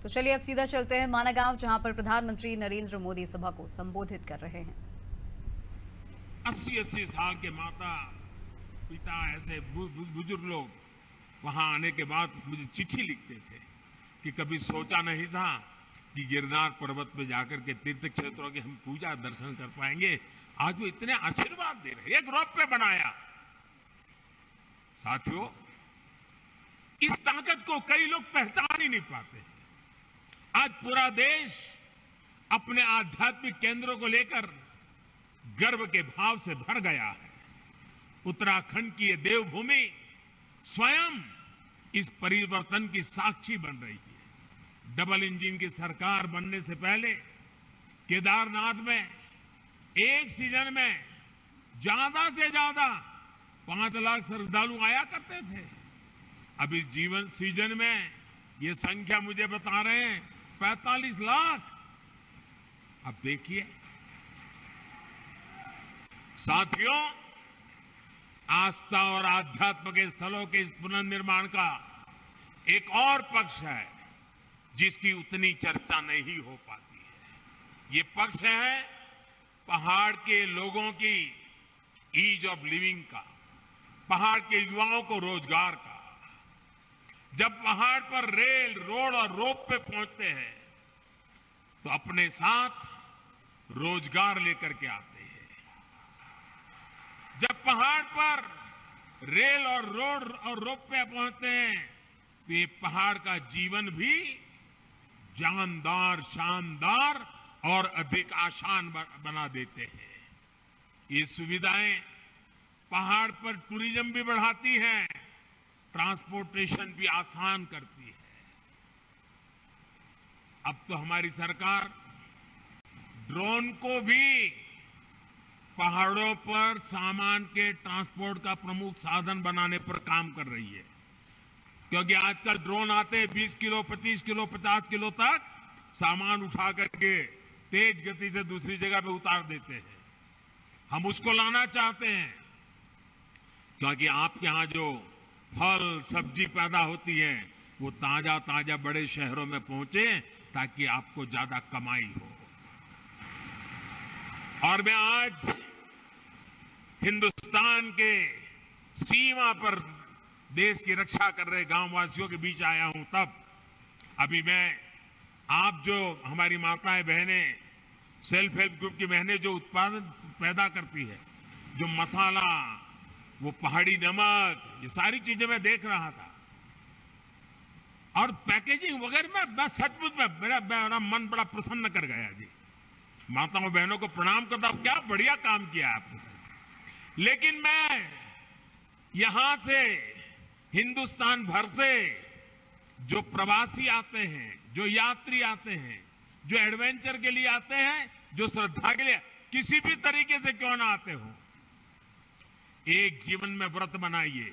तो चलिए अब सीधा चलते हैं माना गांव, जहां पर प्रधानमंत्री नरेंद्र मोदी सभा को संबोधित कर रहे हैं। 80-80 साल के माता पिता ऐसे बुजुर्ग लोग वहां आने के बाद मुझे चिट्ठी लिखते थे कि कभी सोचा नहीं था कि गिरनार पर्वत पे जाकर के तीर्थ क्षेत्रों की हम पूजा दर्शन कर पाएंगे। आज वो इतने आशीर्वाद दे रहे, एक रोप पे बनाया। साथियों, इस ताकत को कई लोग पहचान ही नहीं पाते। आज पूरा देश अपने आध्यात्मिक केंद्रों को लेकर गर्व के भाव से भर गया है। उत्तराखंड की ये देवभूमि स्वयं इस परिवर्तन की साक्षी बन रही है। डबल इंजन की सरकार बनने से पहले केदारनाथ में एक सीजन में ज्यादा से ज्यादा 5 लाख श्रद्धालु आया करते थे। अब इस जीवन सीजन में ये संख्या मुझे बता रहे हैं 45 लाख। अब देखिए साथियों, आस्था और आध्यात्म के स्थलों के इस पुनर्निर्माण का एक और पक्ष है जिसकी उतनी चर्चा नहीं हो पाती है। ये पक्ष है पहाड़ के लोगों की ईज ऑफ लिविंग का, पहाड़ के युवाओं को रोजगार का। जब पहाड़ पर रेल, रोड और रोप पे पहुंचते हैं तो अपने साथ रोजगार लेकर के आते हैं। जब पहाड़ पर रेल और रोड और रोप पे पहुंचते हैं तो ये पहाड़ का जीवन भी जानदार, शानदार और अधिक आसान बना देते हैं। ये सुविधाएं पहाड़ पर टूरिज्म भी बढ़ाती हैं, ट्रांसपोर्टेशन भी आसान करती है। अब तो हमारी सरकार ड्रोन को भी पहाड़ों पर सामान के ट्रांसपोर्ट का प्रमुख साधन बनाने पर काम कर रही है, क्योंकि आजकल ड्रोन आते 20 किलो, 25 किलो, 50 किलो तक सामान उठा करके तेज गति से दूसरी जगह पे उतार देते हैं। हम उसको लाना चाहते हैं क्योंकि आपके यहां जो फल सब्जी पैदा होती है वो ताजा ताजा बड़े शहरों में पहुंचे ताकि आपको ज्यादा कमाई हो। और मैं आज हिंदुस्तान के सीमा पर देश की रक्षा कर रहे गांववासियों के बीच आया हूं। तब अभी मैं आप जो हमारी माताएं बहनें, सेल्फ हेल्प ग्रुप की बहनें जो उत्पादन पैदा करती है, जो मसाला, वो पहाड़ी नमक, ये सारी चीजें मैं देख रहा था। और पैकेजिंग वगैरह में बस सचमुच में मेरा मन बड़ा प्रसन्न कर गया जी। माताओं बहनों को प्रणाम करता हूं, क्या बढ़िया काम किया आपने। लेकिन मैं यहां से हिंदुस्तान भर से जो प्रवासी आते हैं, जो यात्री आते हैं, जो एडवेंचर के लिए आते हैं, जो श्रद्धा के लिए, किसी भी तरीके से क्यों ना आते हो, एक जीवन में व्रत बनाइए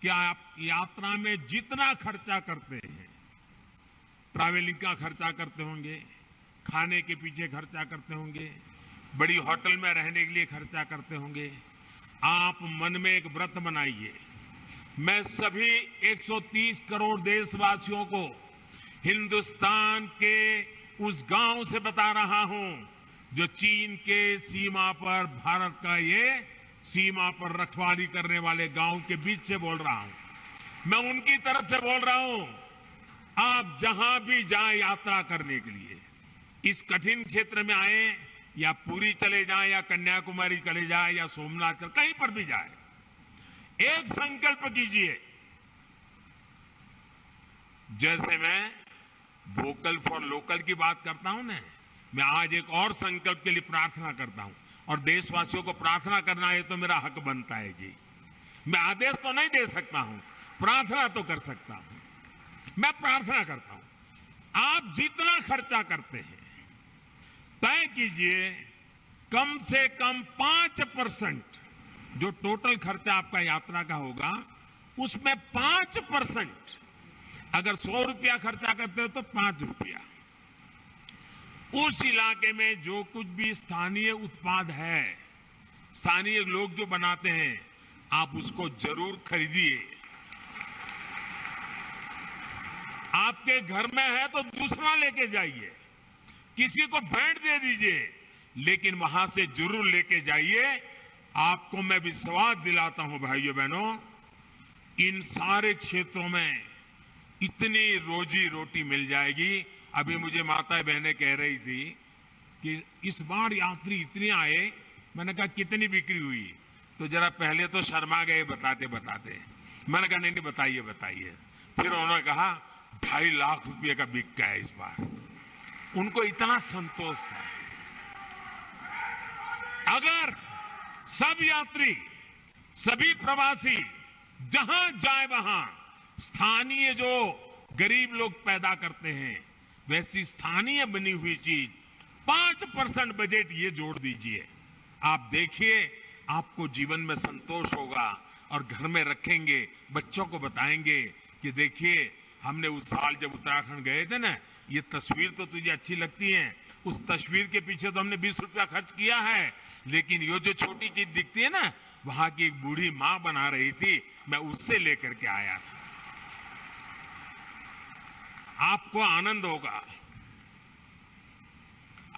कि आप यात्रा में जितना खर्चा करते हैं, ट्रैवलिंग का खर्चा करते होंगे, खाने के पीछे खर्चा करते होंगे, बड़ी होटल में रहने के लिए खर्चा करते होंगे, आप मन में एक व्रत बनाइए। मैं सभी 130 करोड़ देशवासियों को हिंदुस्तान के उस गांव से बता रहा हूं जो चीन के सीमा पर, भारत का ये सीमा पर रखवाली करने वाले गांव के बीच से बोल रहा हूं। मैं उनकी तरफ से बोल रहा हूं, आप जहां भी जाएं यात्रा करने के लिए, इस कठिन क्षेत्र में आए या पुरी चले जाएं या कन्याकुमारी चले जाएं या सोमनाथ, कहीं पर भी जाएं, एक संकल्प कीजिए। जैसे मैं वोकल फॉर लोकल की बात करता हूं ना, मैं आज एक और संकल्प के लिए प्रार्थना करता हूं। और देशवासियों को प्रार्थना करना है तो मेरा हक बनता है जी। मैं आदेश तो नहीं दे सकता हूं, प्रार्थना तो कर सकता हूं। मैं प्रार्थना करता हूं, आप जितना खर्चा करते हैं तय कीजिए कम से कम 5% जो टोटल खर्चा आपका यात्रा का होगा उसमें 5%, अगर 100 रुपया खर्चा करते हो तो 5 रुपया उस इलाके में जो कुछ भी स्थानीय उत्पाद है, स्थानीय लोग जो बनाते हैं, आप उसको जरूर खरीदिए। आपके घर में है तो दूसरा लेके जाइए, किसी को भेंट दे दीजिए, लेकिन वहां से जरूर लेके जाइए। आपको मैं विश्वास दिलाता हूं भाइयों बहनों, इन सारे क्षेत्रों में इतनी रोजी रोटी मिल जाएगी। अभी मुझे माताएं बहनें कह रही थी कि इस बार यात्री इतने आए। मैंने कहा कितनी बिक्री हुई? तो जरा पहले तो शर्मा गए बताते बताते। मैंने कहा नहीं बताइए बताइए। फिर उन्होंने कहा 2.5 लाख रुपए का बिक गया इस बार। उनको इतना संतोष था। अगर सब यात्री, सभी प्रवासी जहां जाए वहां स्थानीय जो गरीब लोग पैदा करते हैं, वैसी स्थानीय बनी हुई चीज 5% बजट ये जोड़ दीजिए, आप देखिए आपको जीवन में संतोष होगा। और घर में रखेंगे, बच्चों को बताएंगे कि देखिए हमने उस साल जब उत्तराखंड गए थे ना, ये तस्वीर तो तुझे अच्छी लगती है, उस तस्वीर के पीछे तो हमने 20 रुपया खर्च किया है, लेकिन ये जो छोटी चीज दिखती है ना, वहां की एक बूढ़ी मां बना रही थी, मैं उससे लेकर के आया था। आपको आनंद होगा,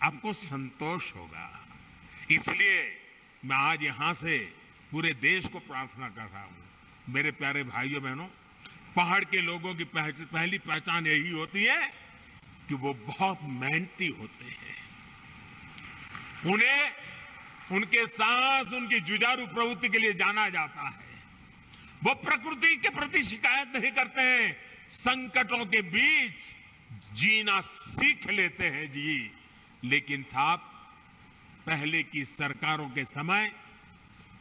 आपको संतोष होगा। इसलिए मैं आज यहां से पूरे देश को प्रार्थना कर रहा हूं, मेरे प्यारे भाइयों बहनों, पहाड़ के लोगों की पहली पहचान यही होती है कि वो बहुत मेहनती होते हैं। उन्हें उनके साहस, उनकी जुझारू प्रवृत्ति के लिए जाना जाता है। वो प्रकृति के प्रति शिकायत नहीं करते हैं, संकटों के बीच जीना सीख लेते हैं जी। लेकिन साहब, पहले की सरकारों के समय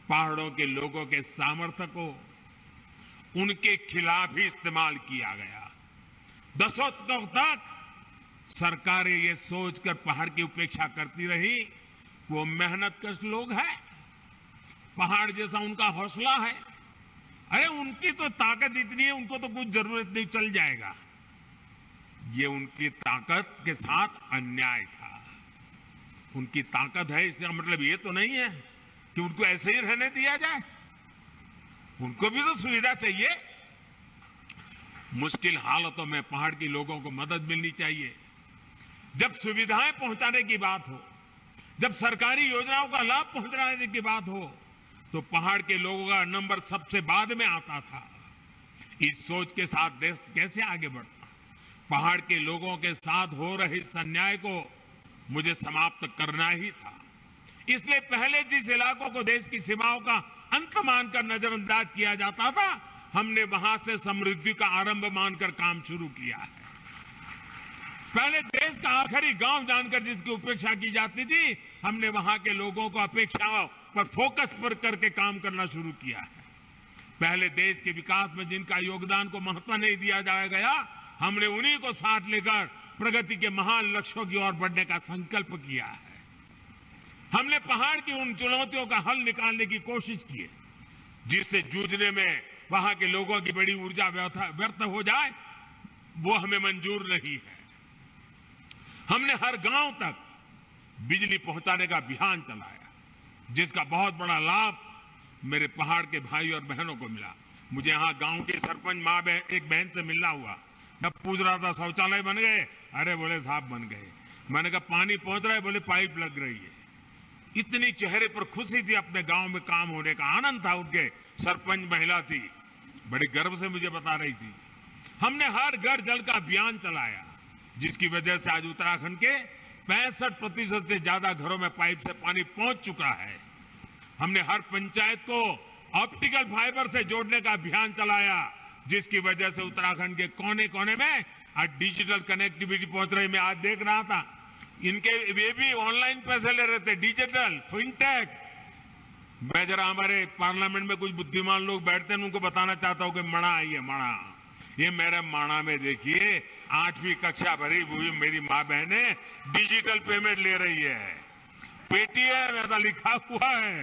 पहाड़ों के लोगों के सामर्थ्य को उनके खिलाफ ही इस्तेमाल किया गया। दशकों तक सरकारें ये सोचकर पहाड़ की उपेक्षा करती रही, वो मेहनतकश लोग हैं, पहाड़ जैसा उनका हौसला है, अरे उनकी तो ताकत इतनी है, उनको तो कुछ जरूरत नहीं, चल जाएगा। ये उनकी ताकत के साथ अन्याय था। उनकी ताकत है इसका मतलब ये तो नहीं है कि उनको ऐसे ही रहने दिया जाए, उनको भी तो सुविधा चाहिए। मुश्किल हालतों में पहाड़ के लोगों को मदद मिलनी चाहिए। जब सुविधाएं पहुंचाने की बात हो, जब सरकारी योजनाओं का लाभ पहुंचाने की बात हो, तो पहाड़ के लोगों का नंबर सबसे बाद में आता था। इस सोच के साथ देश कैसे आगे बढ़ता? पहाड़ के लोगों के साथ हो रहे इस अन्याय को मुझे समाप्त करना ही था। इसलिए पहले जिस इलाकों को देश की सीमाओं का अंत मानकर नजरअंदाज किया जाता था, हमने वहां से समृद्धि का आरंभ मानकर काम शुरू किया है। पहले देश का आखिरी गांव जानकर जिसकी उपेक्षा की जाती थी, हमने वहां के लोगों को अपेक्षाओं पर फोकस पर करके काम करना शुरू किया है। पहले देश के विकास में जिनका योगदान को महत्व नहीं दिया जाया गया, हमने उन्हीं को साथ लेकर प्रगति के महान लक्ष्यों की ओर बढ़ने का संकल्प किया है। हमने पहाड़ की उन चुनौतियों का हल निकालने की कोशिश की है, जिससे जूझने में वहां के लोगों की बड़ी ऊर्जा व्यर्थ हो जाए, वो हमें मंजूर नहीं है। हमने हर गांव तक बिजली पहुंचाने का अभियान चलाया, जिसका बहुत बड़ा लाभ मेरे पहाड़ के भाई और बहनों को मिला। मुझे यहाँ गांव के सरपंच माँ एक बहन से मिलना हुआ। मैं पूछ रहा था शौचालय बन गए? अरे बोले साहब बन गए। मैंने कहा पानी पहुंच रहा है? बोले पाइप लग रही है। इतनी चेहरे पर खुशी थी, अपने गांव में काम होने का आनंद था उनके। सरपंच महिला थी, बड़े गर्व से मुझे बता रही थी। हमने हर घर जल का अभियान चलाया, जिसकी वजह से आज उत्तराखंड के 65% से ज्यादा घरों में पाइप से पानी पहुंच चुका है। हमने हर पंचायत को ऑप्टिकल फाइबर से जोड़ने का अभियान चलाया, जिसकी वजह से उत्तराखंड के कोने कोने में आज डिजिटल कनेक्टिविटी पहुंच रही। मैं आज देख रहा था, इनके वे भी ऑनलाइन पैसे ले रहे थे, डिजिटल फिनटेक। मैं जरा हमारे पार्लियामेंट में कुछ बुद्धिमान लोग बैठते हैं, उनको बताना चाहता हूं कि मणा आई है, मणा। ये मेरे माणा में देखिए 8वीं कक्षा भरी हुई मेरी माँ बहने डिजिटल पेमेंट ले रही है। पेटीएम ऐसा लिखा हुआ है,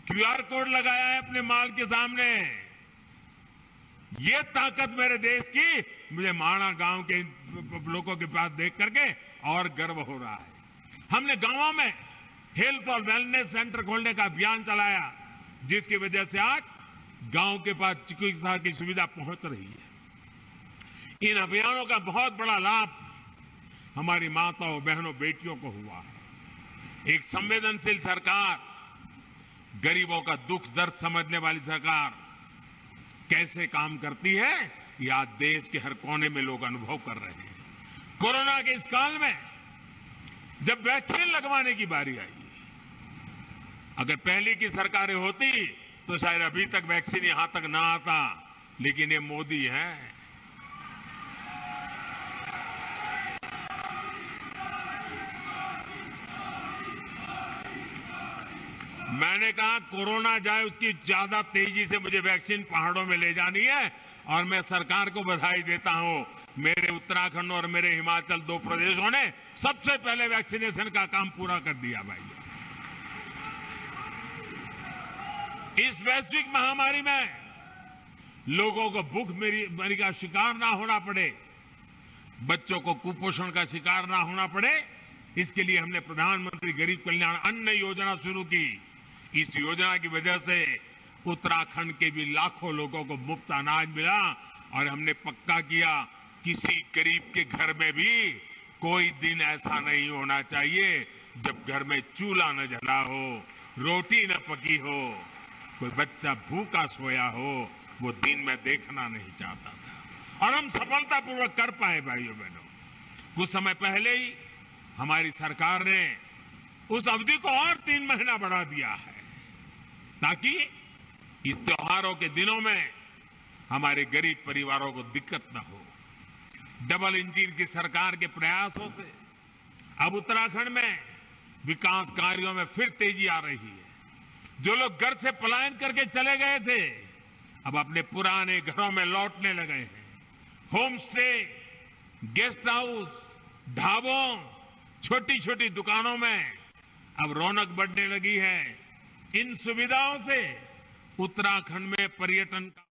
क्यूआर कोड लगाया है अपने माल के सामने। ये ताकत मेरे देश की मुझे माणा गांव के लोगों के पास देख करके और गर्व हो रहा है। हमने गांवों में हेल्थ और वेलनेस सेंटर खोलने का अभियान चलाया, जिसकी वजह से आज गांव के पास चिकित्सा की सुविधा पहुंच रही है। इन अभियानों का बहुत बड़ा लाभ हमारी माताओं, बहनों, बेटियों को हुआ है। एक संवेदनशील सरकार, गरीबों का दुख दर्द समझने वाली सरकार कैसे काम करती है, यह आज देश के हर कोने में लोग अनुभव कर रहे हैं। कोरोना के इस काल में जब वैक्सीन लगवाने की बारी आई, अगर पहले की सरकारें होती तो शायद अभी तक वैक्सीन यहां तक ना आता, लेकिन ये मोदी है। मैंने कहा कोरोना जाए उसकी ज्यादा तेजी से मुझे वैक्सीन पहाड़ों में ले जानी है, और मैं सरकार को बधाई देता हूं। मेरे उत्तराखंड और मेरे हिमाचल 2 प्रदेशों ने सबसे पहले वैक्सीनेशन का काम पूरा कर दिया भाई। इस वैश्विक महामारी में लोगों को भूखमरी का शिकार ना होना पड़े, बच्चों को कुपोषण का शिकार ना होना पड़े, इसके लिए हमने प्रधानमंत्री गरीब कल्याण अन्न योजना शुरू की। इस योजना की वजह से उत्तराखंड के भी लाखों लोगों को मुफ्त अनाज मिला, और हमने पक्का किया किसी गरीब के घर में भी कोई दिन ऐसा नहीं होना चाहिए जब घर में चूल्हा न जला हो, रोटी न पकी हो, कोई बच्चा भूखा सोया हो, वो दिन में देखना नहीं चाहता था। और हम सफलतापूर्वक कर पाए भाइयों बहनों। कुछ समय पहले ही हमारी सरकार ने उस अवधि को और 3 महीना बढ़ा दिया है, ताकि इस त्योहारों के दिनों में हमारे गरीब परिवारों को दिक्कत न हो। डबल इंजन की सरकार के प्रयासों से अब उत्तराखंड में विकास कार्यों में फिर तेजी आ रही है। जो लोग घर से पलायन करके चले गए थे, अब अपने पुराने घरों में लौटने लगे हैं। होम स्टे, गेस्ट हाउस, ढाबों, छोटी छोटी दुकानों में अब रौनक बढ़ने लगी है। इन सुविधाओं से उत्तराखंड में पर्यटन का